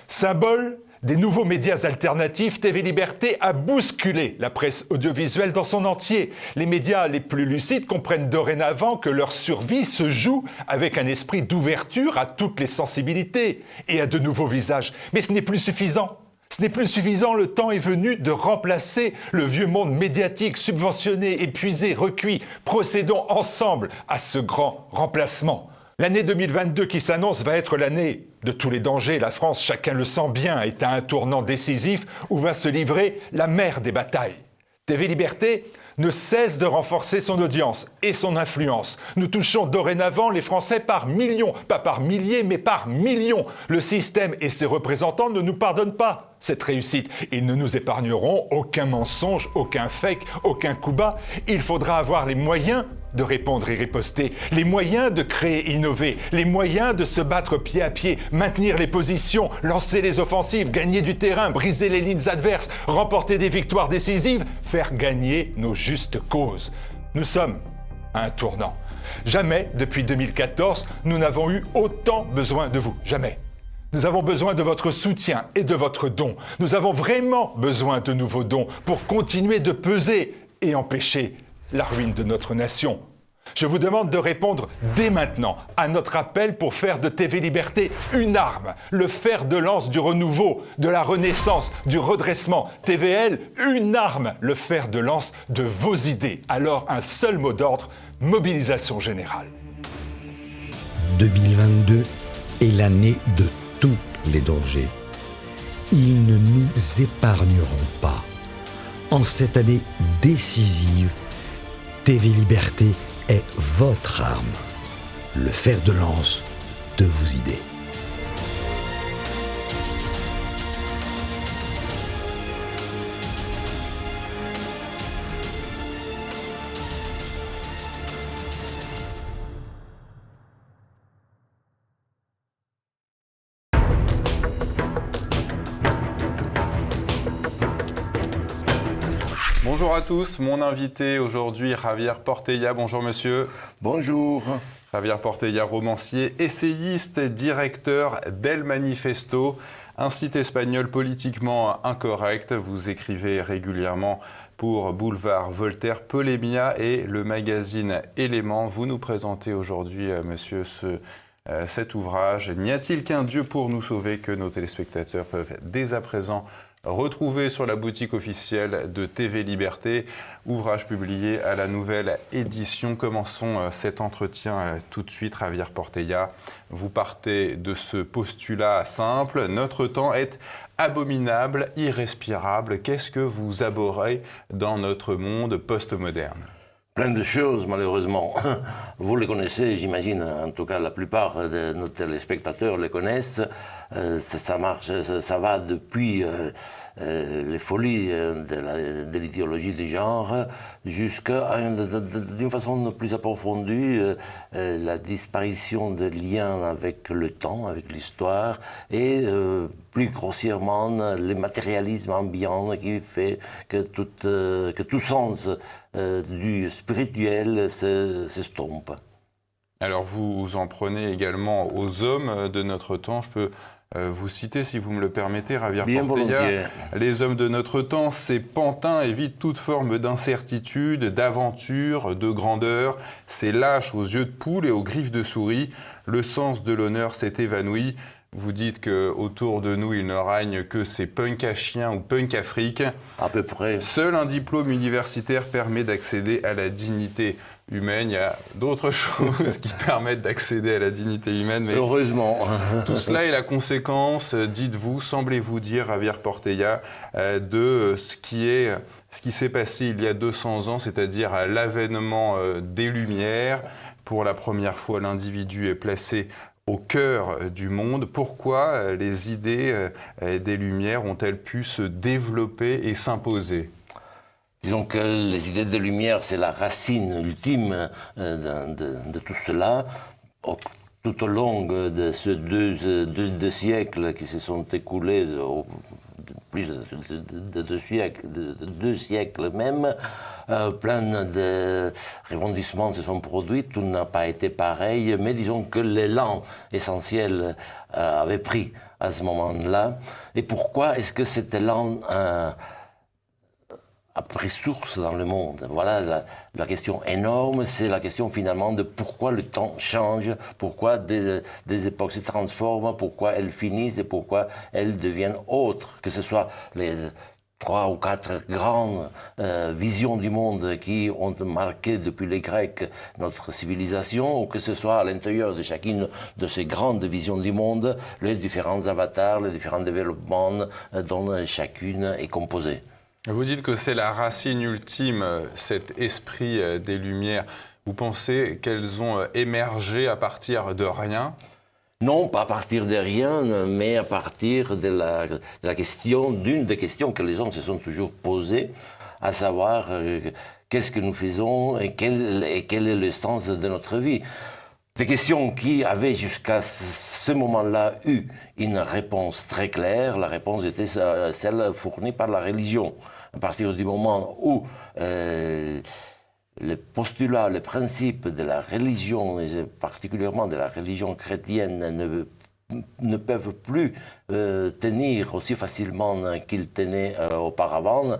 Symbole des nouveaux médias alternatifs, TV Liberté a bousculé la presse audiovisuelle dans son entier. Les médias les plus lucides comprennent dorénavant que leur survie se joue avec un esprit d'ouverture à toutes les sensibilités et à de nouveaux visages. Mais ce n'est plus suffisant. Ce n'est plus suffisant, le temps est venu de remplacer le vieux monde médiatique, subventionné, épuisé, recuit. Procédons ensemble à ce grand remplacement. L'année 2022 qui s'annonce va être l'année de tous les dangers. La France, chacun le sent bien, est à un tournant décisif où va se livrer la mère des batailles. TV Liberté ne cesse de renforcer son audience et son influence. Nous touchons dorénavant les Français par millions, pas par milliers, mais par millions. Le système et ses représentants ne nous pardonnent pas cette réussite. Ils ne nous épargneront aucun mensonge, aucun fake, aucun coup bas. Il faudra avoir les moyens de répondre et riposter, les moyens de créer et innover, les moyens de se battre pied à pied, maintenir les positions, lancer les offensives, gagner du terrain, briser les lignes adverses, remporter des victoires décisives, faire gagner nos justes causes. Nous sommes à un tournant. Jamais, depuis 2014, nous n'avons eu autant besoin de vous. Jamais. Nous avons besoin de votre soutien et de votre don. Nous avons vraiment besoin de nouveaux dons pour continuer de peser et empêcher la ruine de notre nation. Je vous demande de répondre dès maintenant à notre appel pour faire de TV Liberté une arme, le fer de lance du renouveau, de la renaissance, du redressement. TVL, une arme, le fer de lance de vos idées. Alors un seul mot d'ordre, mobilisation générale. 2022 est l'année de tous les dangers. Ils ne nous épargneront pas. En cette année décisive, TV Liberté est votre arme, le fer de lance de vos idées. Bonjour à tous, mon invité aujourd'hui, Javier Portella. Bonjour monsieur. Bonjour. Javier Portella, romancier, essayiste, directeur d'El Manifesto, un site espagnol politiquement incorrect. Vous écrivez régulièrement pour Boulevard Voltaire, Polémia et le magazine Éléments. Vous nous présentez aujourd'hui, monsieur, cet ouvrage. N'y a-t-il qu'un Dieu pour nous sauver que nos téléspectateurs peuvent dès à présent retrouver sur la boutique officielle de TV Liberté, ouvrage publié à la nouvelle édition. Commençons cet entretien tout de suite, Javier Portella. Vous partez de ce postulat simple, notre temps est abominable, irrespirable. Qu'est-ce que vous abhorrez dans notre monde post-moderne ? Plein de choses, malheureusement. Vous les connaissez, j'imagine, en tout cas la plupart de nos téléspectateurs les connaissent. Ça marche, ça va depuis les folies de l'idéologie du genre jusqu'à, d'une façon plus approfondie, la disparition des liens avec le temps, avec l'histoire, et plus grossièrement le matérialisme ambiant qui fait que tout sens du spirituel s'estompe. Alors vous en prenez également aux hommes de notre temps. Je peux vous citer, si vous me le permettez, Javier Portella. Les hommes de notre temps, ces pantins évitent toute forme d'incertitude, d'aventure, de grandeur. Ces lâches aux yeux de poule et aux griffes de souris. Le sens de l'honneur s'est évanoui. Vous dites qu'autour de nous, il ne règne que ces punks à chiens ou punks à fric. À peu près. Seul un diplôme universitaire permet d'accéder à la dignité humaine. Il y a d'autres choses qui permettent d'accéder à la dignité humaine. Mais heureusement. Tout cela est la conséquence, dites-vous, semblez-vous dire, Javier Portella, de ce qui s'est passé il y a 200 ans, c'est-à-dire à l'avènement des Lumières. Pour la première fois, l'individu est placé au cœur du monde. Pourquoi les idées des Lumières ont-elles pu se développer et s'imposer ? Disons que les idées des Lumières, c'est la racine ultime de tout cela. Tout au long de ces deux siècles qui se sont écoulés, plus de 2 siècles même. Plein de rebondissements se sont produits, tout n'a pas été pareil, mais disons que l'élan essentiel avait pris à ce moment-là. Et pourquoi est-ce que cet élan a pris source dans le monde? Voilà la question énorme, c'est la question finalement de pourquoi le temps change, pourquoi des époques se transforment, pourquoi elles finissent et pourquoi elles deviennent autres, que ce soit les 3 ou 4 grandes visions du monde qui ont marqué depuis les Grecs notre civilisation, ou que ce soit à l'intérieur de chacune de ces grandes visions du monde, les différents avatars, les différents développements dont chacune est composée. Vous dites que c'est la racine ultime, cet esprit des Lumières. Vous pensez qu'elles ont émergé à partir de rien ? Non, pas à partir de rien, mais à partir de la question, d'une des questions que les hommes se sont toujours posées, à savoir qu'est-ce que nous faisons et quel est le sens de notre vie. Des questions qui avaient jusqu'à ce moment-là eu une réponse très claire. La réponse était celle fournie par la religion. À partir du moment où les postulats, les principes de la religion, et particulièrement de la religion chrétienne, ne peuvent plus tenir aussi facilement qu'ils tenaient auparavant,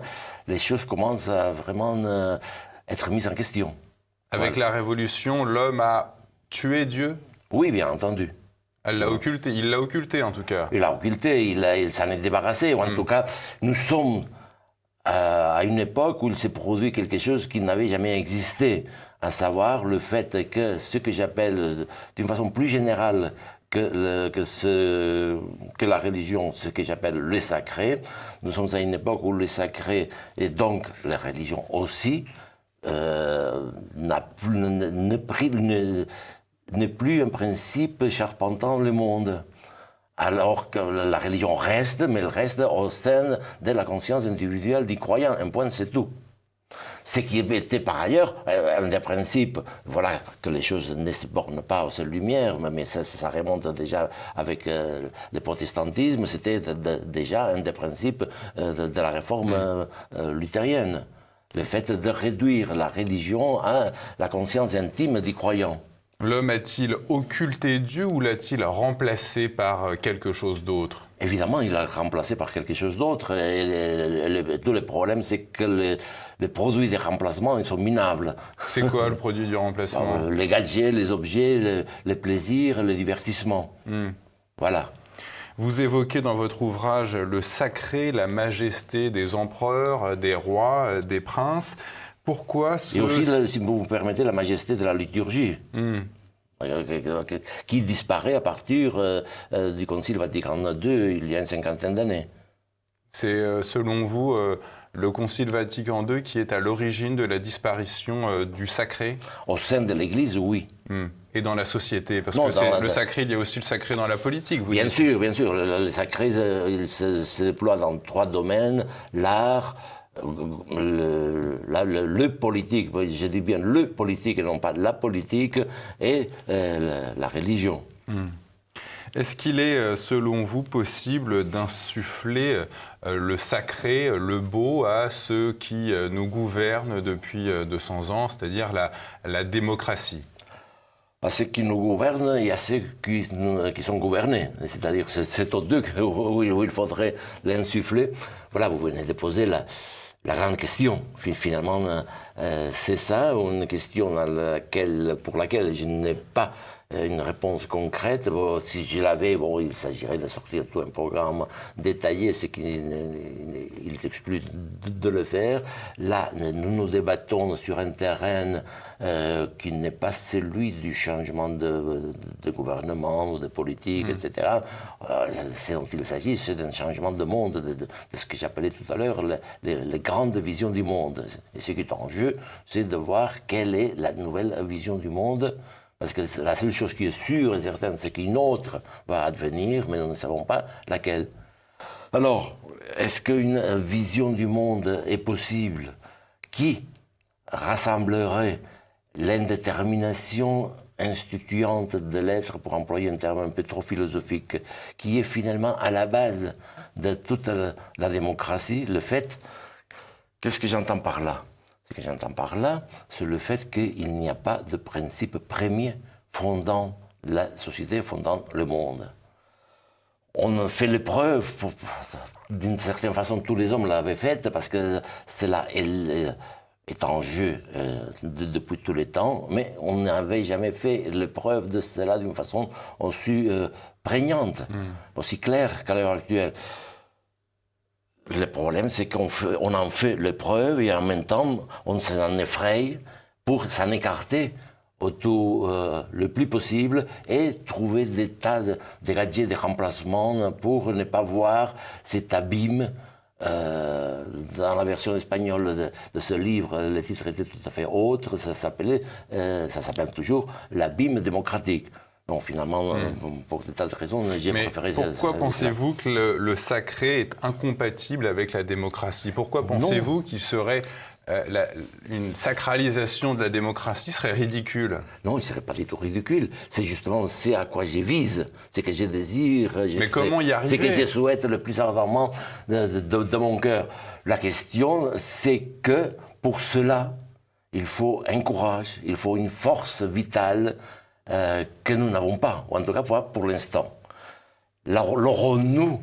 les choses commencent à vraiment être mises en question. Avec la Révolution, l'homme a tué Dieu ? Oui, bien entendu. Il l'a occulté en tout cas. Il l'a occulté, il s'en est débarrassé. Ou en tout cas, nous sommes à une époque où il s'est produit quelque chose qui n'avait jamais existé, à savoir le fait que ce que j'appelle d'une façon plus générale que la religion, ce que j'appelle le sacré, nous sommes à une époque où le sacré, et donc la religion aussi, n'est plus un principe charpentant le monde. Alors que la religion reste, mais elle reste au sein de la conscience individuelle du croyant. Un point, c'est tout. Ce qui était par ailleurs un des principes, voilà, que les choses ne se bornent pas aux seules lumières, mais ça remonte déjà avec le protestantisme, c'était déjà un des principes de la réforme luthérienne. Le fait de réduire la religion à la conscience intime du croyant. L'homme a-t-il occulté Dieu ou l'a-t-il remplacé par quelque chose d'autre ? Évidemment, il l'a remplacé par quelque chose d'autre. Tout le problème, c'est que les produits de remplacement, ils sont minables. C'est quoi le produit du remplacement ? Les gadgets, les objets, les plaisirs, les divertissements. Voilà. Vous évoquez dans votre ouvrage le sacré, la majesté des empereurs, des rois, des princes. Pourquoi Et aussi, si vous me permettez, la majesté de la liturgie, qui disparaît à partir du Concile Vatican II, il y a une 50aine d'années. C'est, selon vous, le Concile Vatican II qui est à l'origine de la disparition du sacré ? Au sein de l'Église, oui. Et dans la société ? Parce Non, que le sacré, il y a aussi le sacré dans la politique, vous Bien dites. sûr, bien sûr. Le sacré il se déploie dans 3 domaines, l'art, le politique, je dis bien le politique et non pas la politique, et la religion. Est-ce qu'il est, selon vous, possible d'insuffler le sacré, le beau à ceux qui nous gouvernent depuis 200 ans, c'est-à-dire la démocratie ? À ceux qui nous gouvernent et à ceux qui sont gouvernés. C'est-à-dire c'est aux deux où il faudrait l'insuffler. Voilà, vous venez de poser la grande question. Finalement, c'est ça, une question pour laquelle je n'ai pas une réponse concrète. Bon, si je l'avais, il s'agirait de sortir tout un programme détaillé, ce qu'il est exclu de le faire. Là, nous débattons sur un terrain qui n'est pas celui du changement de gouvernement ou de politique, etc. Ce dont il s'agit, c'est d'un changement de monde, de ce que j'appelais tout à l'heure les grandes visions du monde. Et ce qui est en jeu, c'est de voir quelle est la nouvelle vision du monde. Parce que la seule chose qui est sûre et certaine, c'est qu'une autre va advenir, mais nous ne savons pas laquelle. Alors, est-ce qu'une vision du monde est possible qui rassemblerait l'indétermination instituante de l'être, pour employer un terme un peu trop philosophique, qui est finalement à la base de toute la démocratie, le fait, qu'est-ce que j'entends par là? Ce que j'entends par là, c'est le fait qu'il n'y a pas de principe premier fondant la société, fondant le monde. On fait l'épreuve, d'une certaine façon, tous les hommes l'avaient faite, parce que cela est en jeu depuis tous les temps, mais on n'avait jamais fait l'épreuve de cela d'une façon aussi prégnante, aussi claire qu'à l'heure actuelle. Le problème, c'est qu'on en fait l'épreuve et en même temps, on s'en effraie pour s'en écarter autour le plus possible et trouver des tas de gadgets, des remplacements pour ne pas voir cet abîme. Dans la version espagnole de ce livre, le titre était tout à fait autre, ça s'appelle toujours l'abîme démocratique. Donc finalement, pour des tas de raisons, j'ai préféré ça. Pourquoi pensez-vous que le sacré est incompatible avec la démocratie? Pourquoi pensez-vous qu'il serait une sacralisation de la démocratie serait ridicule? Non, il ne serait pas du tout ridicule. C'est justement à quoi je vise, c'est que je désire. Mais comment y arriver? C'est que je souhaite le plus ardemment de mon cœur. La question, c'est que pour cela, il faut un courage, il faut une force vitale que nous n'avons pas, ou en tout cas pas pour l'instant. L'aurons-nous?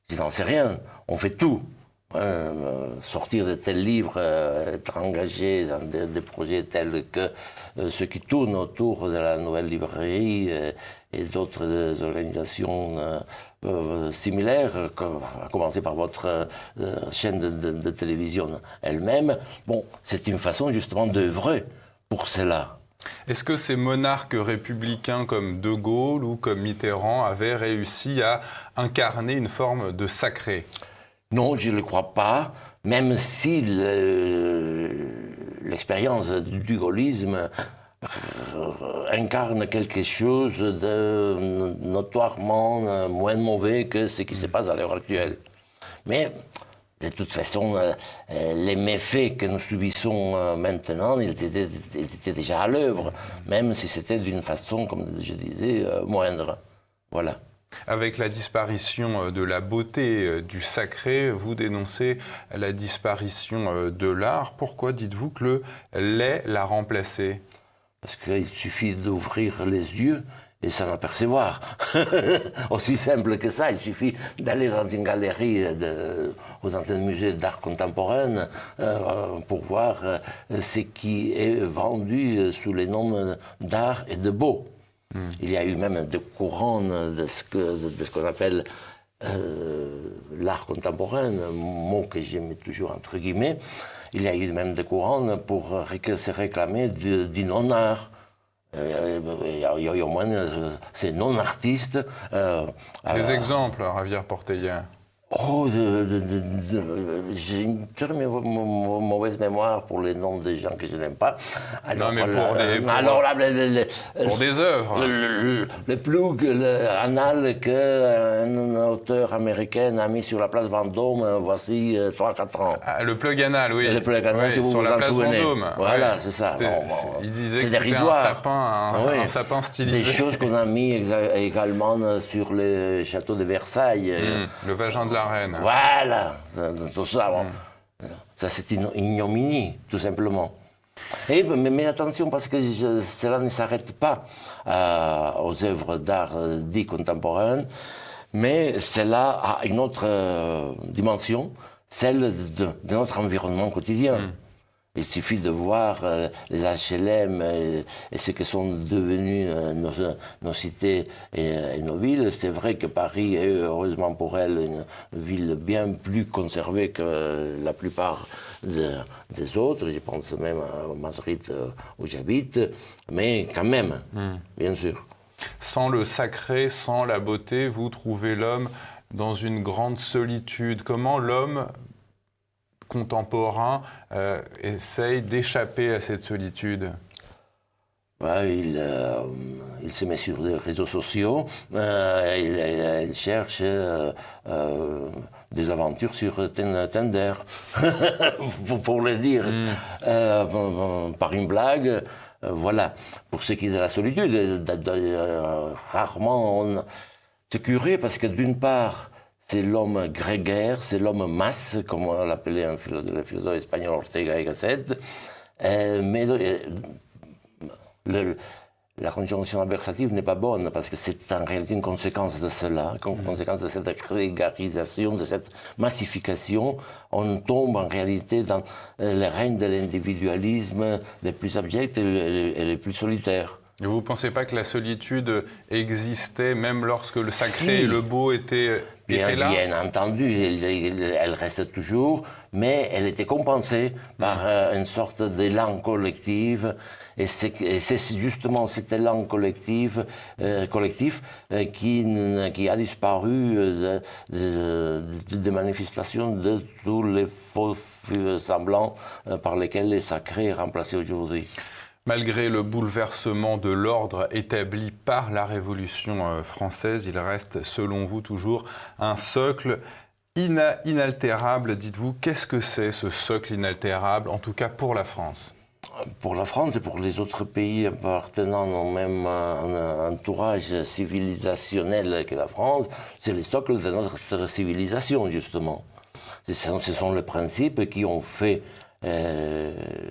Je n'en sais rien. On fait tout. Sortir de tels livres, être engagé dans des projets tels que ceux qui tournent autour de la Nouvelle Librairie et d'autres organisations similaires, à commencer par votre chaîne de télévision elle-même. Bon, c'est une façon justement d'œuvrer pour cela. Est-ce que ces monarques républicains comme De Gaulle ou comme Mitterrand avaient réussi à incarner une forme de sacré? Non, je ne le crois pas, même si l'expérience du gaullisme incarne quelque chose de notoirement moins mauvais que ce qui se passe à l'heure actuelle. Mais, de toute façon, les méfaits que nous subissons maintenant, ils étaient déjà à l'œuvre, même si c'était d'une façon, comme je disais, moindre. Voilà. Avec la disparition de la beauté du sacré, vous dénoncez la disparition de l'art. Pourquoi dites-vous que le laid l'a remplacé? Parce qu'il suffit d'ouvrir les yeux et s'en apercevoir. Aussi simple que ça, il suffit d'aller dans une galerie ou dans un musée d'art contemporain pour voir ce qui est vendu sous les noms d'art et de beau. Il y a eu même des courants de ce qu'on appelle l'art contemporain, mot que j'aime toujours entre guillemets. Il y a eu même des courants pour se réclamer du non-art. Il y a au moins ces non-artistes. Des exemples, Javier Portella? Oh, j'ai une très mauvaise mémoire pour les noms des gens que je n'aime pas. Alors, non, mais pour des œuvres. Le plus anal qu'un auteur américain a mis sur la place Vendôme, voici 3-4 ans. Ah, le plug anal, oui. Le plug anal, si vous sur vous la en place souvenez. Vendôme. Voilà, c'est ça. Il disait que c'était un sapin stylisé. Des choses qu'on a mis également sur le château de Versailles. Le vagin de la reine. Voilà, tout ça. Bon. Ça, c'est une ignominie, tout simplement. Mais attention, parce que cela ne s'arrête pas aux œuvres d'art dit contemporaines, mais cela a une autre dimension, celle de notre environnement quotidien. Il suffit de voir les HLM et ce que sont devenues nos cités et nos villes. C'est vrai que Paris est, heureusement pour elle, une ville bien plus conservée que la plupart des autres. Je pense même à Madrid où j'habite, mais quand même, bien sûr. Sans le sacré, sans la beauté, vous trouvez l'homme dans une grande solitude. Comment l'homme contemporain essaye d'échapper à cette solitude? Il se met sur les réseaux sociaux, il cherche des aventures sur Tinder, pour le dire, par une blague. Voilà. Pour ce qui est de la solitude, rarement c'est curieux parce que d'une part, c'est l'homme grégaire, c'est l'homme masse, comme on l'appelait le philosophe espagnol Ortega y Gasset. Mais la conjonction adversative n'est pas bonne parce que c'est en réalité une conséquence de cela, une conséquence de cette grégarisation, de cette massification. On tombe en réalité dans le règne de l'individualisme les plus abjects et les plus solitaires. Et vous ne pensez pas que la solitude existait même lorsque le sacré et le beau étaient là? Bien entendu, elle reste toujours, mais elle était compensée par une sorte d'élan collectif. Et c'est justement cet élan collectif qui a disparu des manifestations de tous les faux semblants par lesquels les sacrés est remplacé aujourd'hui. Malgré le bouleversement de l'ordre établi par la Révolution française, il reste, selon vous, toujours un socle inaltérable. Dites-vous, qu'est-ce que c'est ce socle inaltérable, en tout cas pour la France ? Pour la France et pour les autres pays appartenant au même entourage civilisationnel que la France, c'est le socle de notre civilisation, justement. Ce sont les principes qui ont fait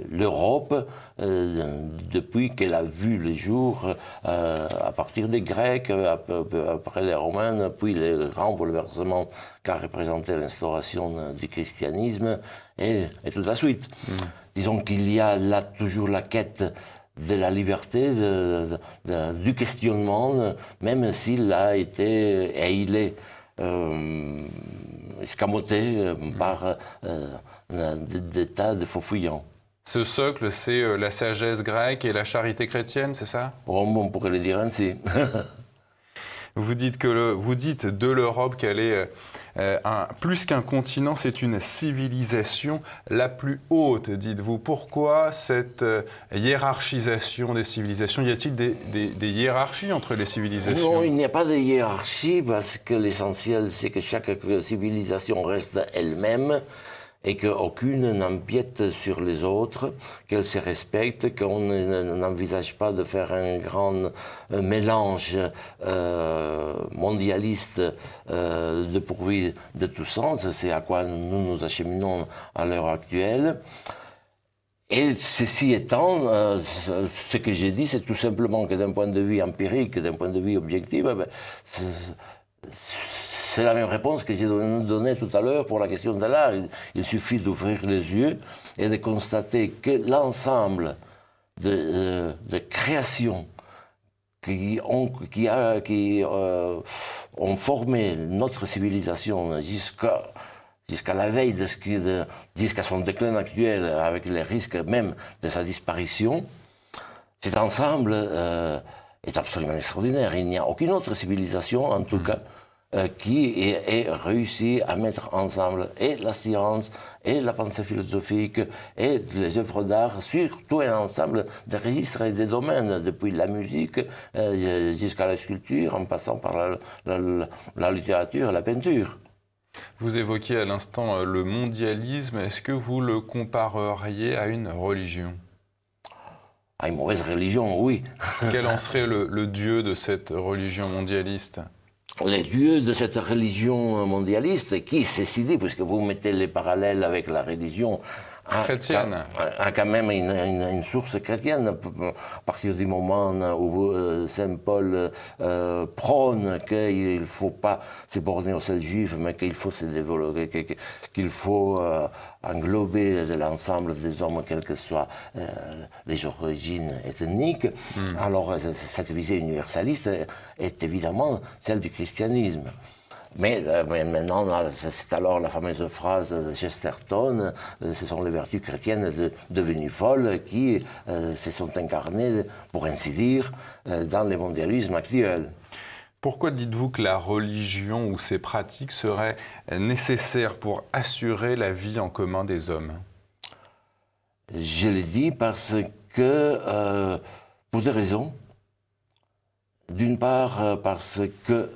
l'Europe depuis qu'elle a vu le jour à partir des Grecs, après les Romains, puis les grands bouleversements qu'a représenté l'instauration du christianisme et toute la suite. Disons qu'il y a là toujours la quête de la liberté, du questionnement, même s'il a été et il est escamoté par des tas de faux fuyants. Ce socle, c'est la sagesse grecque et la charité chrétienne, c'est ça ? On pourrait le dire ainsi. Vous dites de l'Europe qu'elle est plus qu'un continent, c'est une civilisation la plus haute, dites-vous. Pourquoi cette hiérarchisation des civilisations ? Y a-t-il des hiérarchies entre les civilisations ? Non, il n'y a pas de hiérarchie parce que l'essentiel, c'est que chaque civilisation reste elle-même et qu'aucune n'empiète sur les autres, qu'elle se respecte, qu'on n'envisage pas de faire un grand mélange mondialiste dépourvu de tout sens. C'est à quoi nous nous acheminons à l'heure actuelle. Et ceci étant, ce que j'ai dit, c'est tout simplement que d'un point de vue empirique, d'un point de vue objectif, c'est la même réponse que j'ai donnée tout à l'heure pour la question de l'art. Il suffit d'ouvrir les yeux et de constater que l'ensemble de créations qui ont formé notre civilisation jusqu'à la veille jusqu'à son déclin actuel, avec les risques même de sa disparition, cet ensemble est absolument extraordinaire. Il n'y a aucune autre civilisation, en tout cas, qui ait réussi à mettre ensemble et la science, et la pensée philosophique, et les œuvres d'art, sur tout un ensemble de registres et de domaines, depuis la musique jusqu'à la sculpture, en passant par la littérature et la peinture. Vous évoquiez à l'instant le mondialisme. Est-ce que vous le compareriez à une religion ? À une mauvaise religion, oui. Quel en serait le dieu de cette religion mondialiste ? Les dieux de cette religion mondialiste, qui, ceci dit, puisque vous mettez les parallèles avec la religion chrétienne, a quand même une source chrétienne, à partir du moment où Saint Paul prône qu'il ne faut pas se borner aux seuls juifs, mais qu'il faut se développer, qu'il faut englober l'ensemble des hommes, quelles que soient les origines ethniques. Alors cette visée universaliste est évidemment celle du christianisme. Mais maintenant, c'est alors la fameuse phrase de Chesterton, ce sont les vertus chrétiennes devenues folles qui se sont incarnées, pour ainsi dire, dans le mondialisme actuel. Pourquoi dites-vous que la religion ou ses pratiques seraient nécessaires pour assurer la vie en commun des hommes ? Je le dis parce que, pour des raisons. D'une part, parce que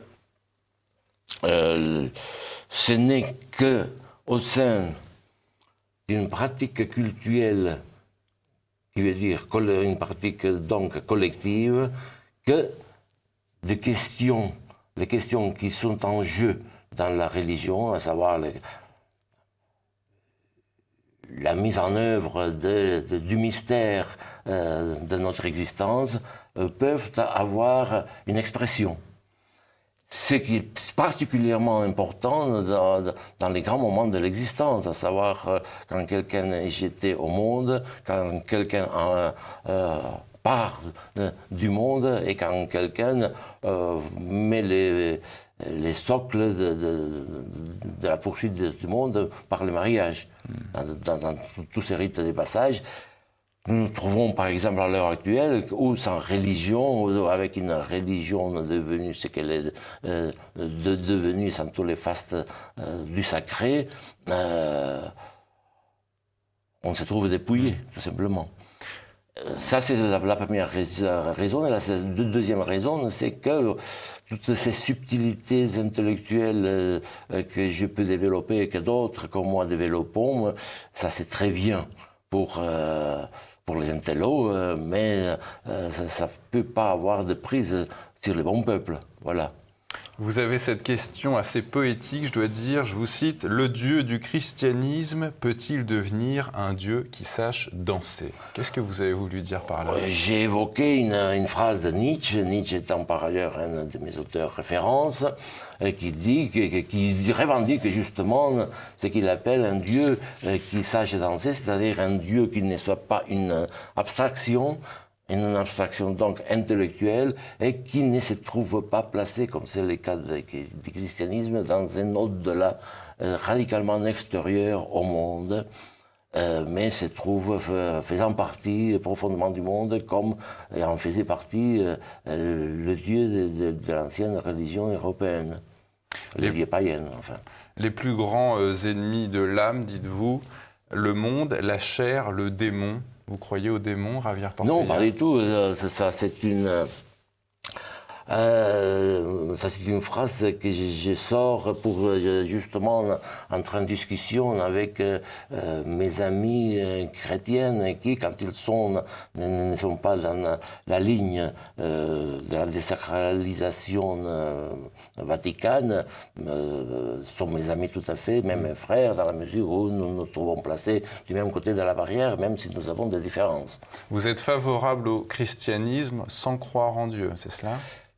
ce n'est qu'au sein d'une pratique cultuelle qui veut dire une pratique donc collective, que les questions qui sont en jeu dans la religion, à savoir la mise en œuvre du mystère de notre existence, peuvent avoir une expression. Ce qui est particulièrement important dans les grands moments de l'existence, à savoir quand quelqu'un est jeté au monde, quand quelqu'un part du monde et quand quelqu'un met les socles de la poursuite du monde par le mariage. Dans tous ces rites des passages, nous trouvons par exemple à l'heure actuelle, ou sans religion, ou avec une religion devenue ce qu'elle est devenue, sans tous les fastes du sacré, on se trouve dépouillé, tout simplement. Ça, c'est la première raison. Et la deuxième raison, c'est que toutes ces subtilités intellectuelles que je peux développer et que d'autres comme moi développons, ça c'est très bien pour les intellos, mais ça ne peut pas avoir de prise sur le bon peuple. Voilà. Vous avez cette question assez poétique, je dois dire, je vous cite, « Le Dieu du christianisme peut-il devenir un Dieu qui sache danser ?» Qu'est-ce que vous avez voulu dire par là? J'ai évoqué une phrase de Nietzsche, Nietzsche étant par ailleurs un de mes auteurs références, qui revendique justement ce qu'il appelle un Dieu qui sache danser, c'est-à-dire un Dieu qui ne soit pas une abstraction donc intellectuelle, et qui ne se trouve pas placé, comme c'est le cas du christianisme, dans un au-delà radicalement extérieur au monde, mais se trouve faisant partie profondément du monde, comme en faisait partie le Dieu de l'ancienne religion européenne, les dieux païennes, enfin. Les plus grands ennemis de l'âme, dites-vous, le monde, la chair, le démon. Vous croyez au démon, Javier Portella? Non, pas du tout. Ça, c'est une phrase que je sors pour justement entrer en discussion avec mes amis chrétiennes qui, quand ils ne sont pas dans la ligne de la désacralisation vaticane, sont mes amis tout à fait, même mes frères, dans la mesure où nous nous trouvons placés du même côté de la barrière, même si nous avons des différences. Vous êtes favorable au christianisme sans croire en Dieu, c'est cela?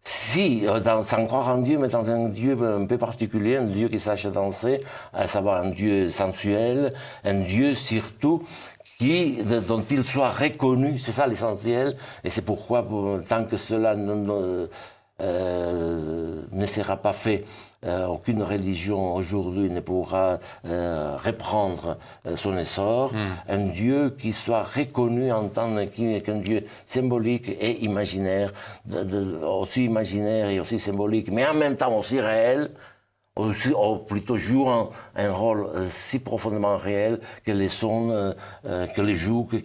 Si, sans croire en Dieu, mais dans un Dieu un peu particulier, un Dieu qui sache danser, à savoir un Dieu sensuel, un Dieu surtout dont il soit reconnu, c'est ça l'essentiel, et c'est pourquoi, tant que cela ne sera pas fait, aucune religion aujourd'hui ne pourra reprendre son essor. Un Dieu qui soit reconnu en tant qu'un Dieu symbolique et imaginaire, aussi imaginaire et aussi symbolique, mais en même temps aussi réel, ou plutôt jouant un rôle si profondément réel que les sons,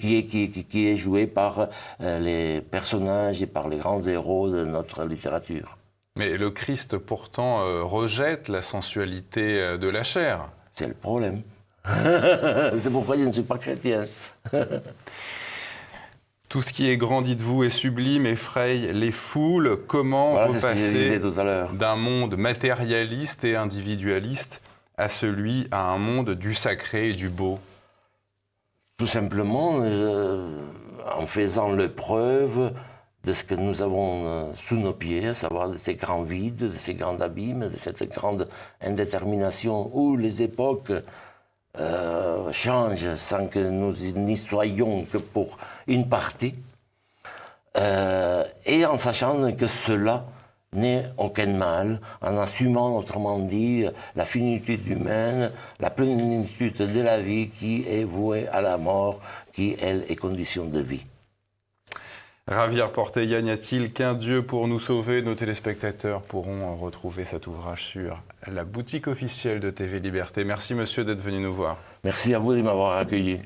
qui est joué par les personnages et par les grands héros de notre littérature. Mais le Christ, pourtant, rejette la sensualité de la chair. C'est le problème. C'est pourquoi je ne suis pas chrétien. Tout ce qui est grand, dites-vous, est sublime, effraie les foules. Comment repasser d'un monde matérialiste et individualiste à un monde du sacré et du beau? Tout simplement en faisant le preuve de ce que nous avons sous nos pieds, à savoir de ces grands vides, de ces grands abîmes, de cette grande indétermination où les époques changent sans que nous n'y soyons que pour une partie, et en sachant que cela n'est aucun mal, en assumant, autrement dit, la finitude humaine, la plénitude de la vie qui est vouée à la mort, qui, elle, est condition de vie. Javier Portella, n'y a-t-il qu'un Dieu pour nous sauver? Nos téléspectateurs pourront retrouver cet ouvrage sur la boutique officielle de TV Liberté. Merci monsieur d'être venu nous voir. Merci à vous de m'avoir accueilli.